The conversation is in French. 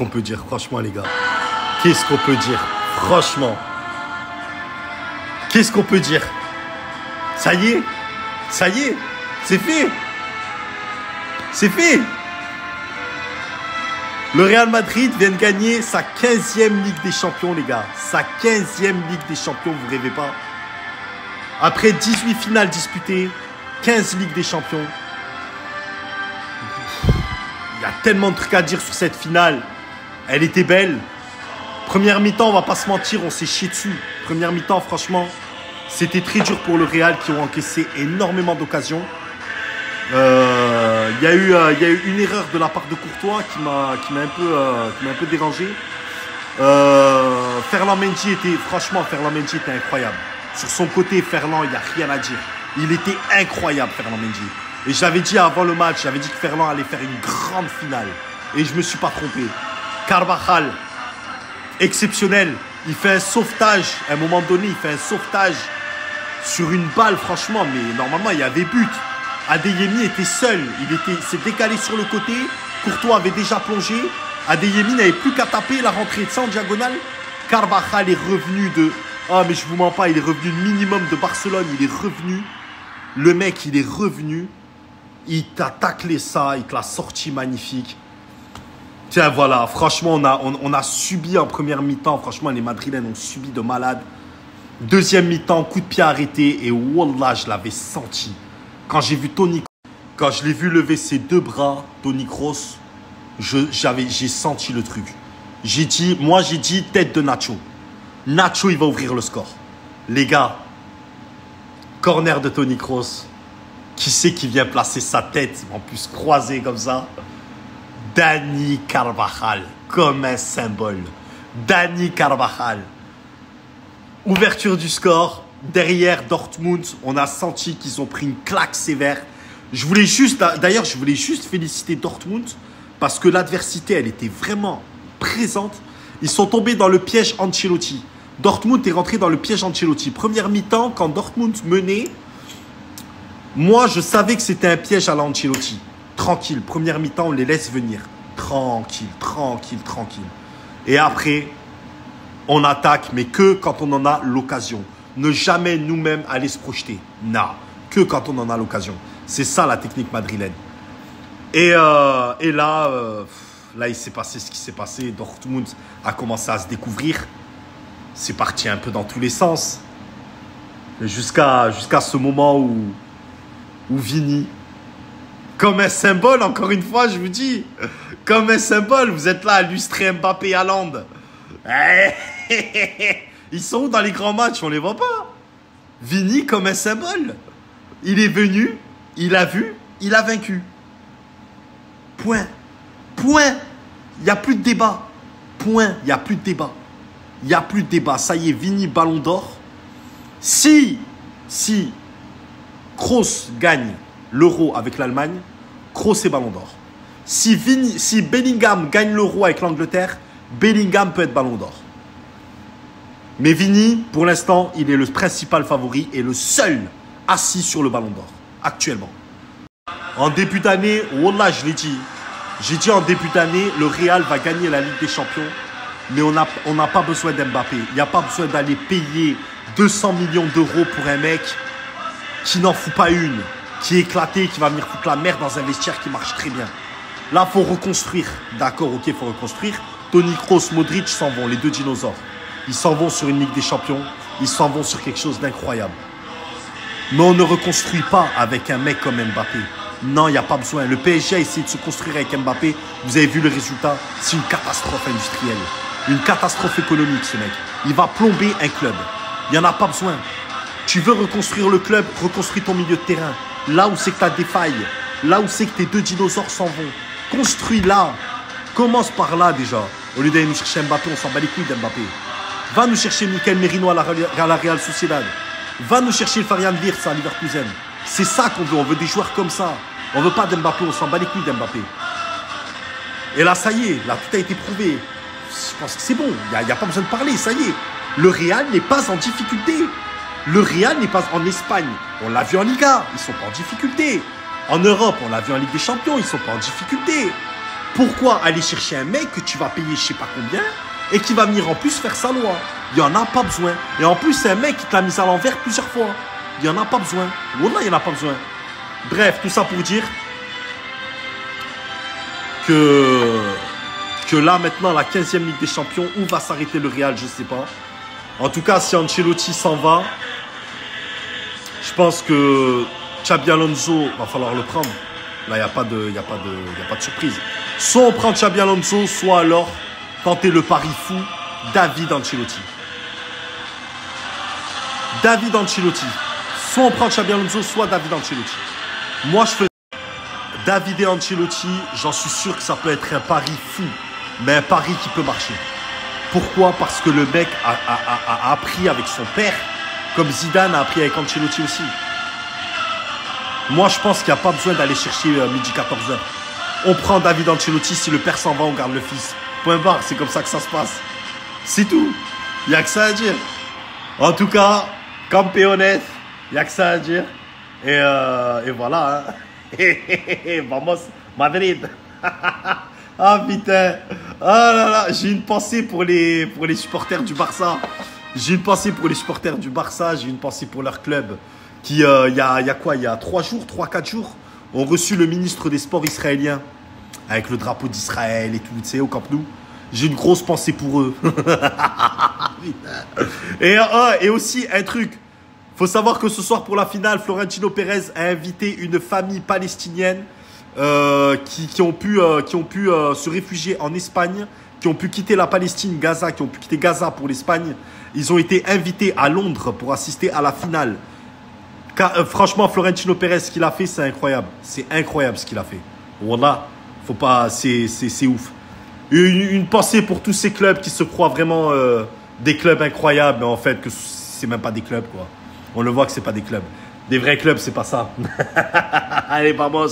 qu'on peut dire, franchement, les gars? Qu'est-ce qu'on peut dire? Franchement. Qu'est-ce qu'on peut dire? Ça y est. Ça y est. C'est fait. C'est fait. Le Real Madrid vient de gagner sa 15e Ligue des Champions, les gars. Sa 15e Ligue des Champions, vous rêvez pas? Après 18 finales disputées, 15 Ligues des Champions. Il y a tellement de trucs à dire sur cette finale. Elle était belle. Première mi-temps, on va pas se mentir, on s'est chié dessus. Première mi-temps, franchement, c'était très dur pour le Real qui ont encaissé énormément d'occasions. Il y a eu une erreur de la part de Courtois qui m'a un peu dérangé. Ferland Mendy était incroyable. Sur son côté, Ferland, il n'y a rien à dire. Il était incroyable, Ferland Mendy. Et j'avais dit avant le match, j'avais dit que Ferland allait faire une grande finale. Et je ne me suis pas trompé. Carvajal, exceptionnel. Il fait un sauvetage. À un moment donné, il fait un sauvetage sur une balle, franchement. Mais normalement, il y avait but. Adeyemi était seul. Il s'est décalé sur le côté. Courtois avait déjà plongé. Adeyemi n'avait plus qu'à taper. Il a rentré de ça en diagonale. Carvajal est revenu de... Ah, mais je vous mens pas, il est revenu minimum de Barcelone. Il est revenu. Le mec, il est revenu. Il t'a taclé ça. Il te l'a sorti magnifique. Tiens, voilà. Franchement, on a subi en première mi-temps. Franchement, les Madrilènes ont subi de malade. Deuxième mi-temps, coup de pied arrêté. Et wallah, je l'avais senti. Quand j'ai vu quand je l'ai vu lever ses deux bras, Toni Kroos, j'ai senti le truc. J'ai dit tête de Nacho. Nacho, il va ouvrir le score. Les gars, corner de Toni Kroos. Qui c'est qui vient placer sa tête, en plus croisée comme ça? Dani Carvajal, comme un symbole. Dani Carvajal. Ouverture du score. Derrière Dortmund, on a senti qu'ils ont pris une claque sévère. Je voulais juste féliciter Dortmund parce que l'adversité, elle était vraiment présente. Ils sont tombés dans le piège Ancelotti. Dortmund est rentré dans le piège Ancelotti. Première mi-temps, quand Dortmund menait, moi, je savais que c'était un piège à l'Ancelotti. Tranquille, première mi-temps, on les laisse venir. Tranquille. Et après, on attaque, mais que quand on en a l'occasion. Ne jamais nous-mêmes aller se projeter. Non, que quand on en a l'occasion. C'est ça la technique madrilène. Et là, il s'est passé ce qui s'est passé. Dortmund a commencé à se découvrir. C'est parti un peu dans tous les sens. Jusqu'à ce moment où Vini, comme un symbole, encore une fois, je vous dis, comme un symbole, vous êtes là à illustrer Mbappé et Haaland. Ils sont où dans les grands matchs? On les voit pas. Vini comme un symbole. Il est venu, il a vu, il a vaincu. Point. Il n'y a plus de débat. Point. Il n'y a plus de débat. Ça y est, Vini, ballon d'or. Si Kroos gagne l'Euro avec l'Allemagne, Kroos est ballon d'or. Si Bellingham gagne l'Euro avec l'Angleterre, Bellingham peut être ballon d'or. Mais Vini, pour l'instant, il est le principal favori et le seul assis sur le ballon d'or, actuellement. En début d'année, wallah, je l'ai dit. J'ai dit en début d'année, le Real va gagner la Ligue des Champions. Mais on n'a pas besoin d'Mbappé. Il n'y a pas besoin d'aller payer 200 millions d'euros pour un mec qui n'en fout pas une, qui est éclaté, qui va venir foutre la merde dans un vestiaire qui marche très bien. Là, il faut reconstruire. D'accord, ok, il faut reconstruire. Toni Kroos, Modric s'en vont, les deux dinosaures. Ils s'en vont sur une Ligue des Champions. Ils s'en vont sur quelque chose d'incroyable. Mais on ne reconstruit pas avec un mec comme Mbappé. Non, il n'y a pas besoin. Le PSG a essayé de se construire avec Mbappé. Vous avez vu le résultat. C'est une catastrophe industrielle. Une catastrophe économique, ce mec. Il va plomber un club. Il n'y en a pas besoin. Tu veux reconstruire le club, reconstruis ton milieu de terrain. Là où c'est que tu as des failles. Là où c'est que tes deux dinosaures s'en vont. Construis là. Commence par là déjà. Au lieu d'aller nous chercher Mbappé, on s'en bat les couilles d'Mbappé. Va nous chercher Michael Merino à la Real Sociedad. Va nous chercher le Florian Wirtz à Leverkusen. C'est ça qu'on veut. On veut des joueurs comme ça. On veut pas d'Mbappé. On s'en bat les couilles d'Mbappé. Et là, ça y est. Là, tout a été prouvé. Je pense que c'est bon. Il n'y a pas besoin de parler. Ça y est. Le Real n'est pas en difficulté. Le Real n'est pas en Espagne. On l'a vu en Liga. Ils ne sont pas en difficulté. En Europe, on l'a vu en Ligue des Champions. Ils ne sont pas en difficulté. Pourquoi aller chercher un mec que tu vas payer je sais pas combien et qui va venir en plus faire sa loi? Il n'y en a pas besoin. Et en plus, c'est un mec qui te l'a mis à l'envers plusieurs fois. Il n'y en a pas besoin. Wallah, il n'y en a pas besoin. Bref, tout ça pour dire que là, maintenant, la 15e Ligue des Champions, où va s'arrêter le Real, je ne sais pas. En tout cas, si Ancelotti s'en va, je pense que Xabi Alonso, va falloir le prendre. Là, il n'y a pas de surprise. Soit on prend Xabi Alonso, soit alors tenter le pari fou, David Ancelotti. David Ancelotti. Soit on prend Xabi Alonso, soit David Ancelotti. Moi, je fais David et Ancelotti, j'en suis sûr que ça peut être un pari fou, mais un pari qui peut marcher. Pourquoi? Parce que le mec a appris avec son père, comme Zidane a appris avec Ancelotti aussi. Moi, je pense qu'il n'y a pas besoin d'aller chercher midi 14h. On prend David Ancelotti, si le père s'en va, on garde le fils. Point barre, c'est comme ça que ça se passe. C'est tout. Il n'y a que ça à dire. En tout cas, campeones, il n'y a que ça à dire. Et voilà. Hein. Vamos, Madrid. Ah putain. Ah là là, j'ai une pensée pour les supporters du Barça. J'ai une pensée pour les supporters du Barça. J'ai une pensée pour leur club. Qui, il y a quoi? Il y a 3-4 jours, ont reçu le ministre des Sports israélien. Avec le drapeau d'Israël et tout, tu sais, au Camp Nou. J'ai une grosse pensée pour eux. et aussi, un truc. Faut savoir que ce soir, pour la finale, Florentino Pérez a invité une famille palestinienne qui ont pu se réfugier en Espagne, qui ont pu quitter la Palestine, Gaza, qui ont pu quitter Gaza pour l'Espagne. Ils ont été invités à Londres pour assister à la finale. Franchement, Florentino Pérez, ce qu'il a fait, c'est incroyable. C'est incroyable ce qu'il a fait. Voilà. Faut pas, c'est ouf. Une pensée pour tous ces clubs qui se croient vraiment des clubs incroyables, mais en fait, que c'est même pas des clubs, quoi. On le voit que c'est pas des clubs. Des vrais clubs, c'est pas ça. Allez, vamos.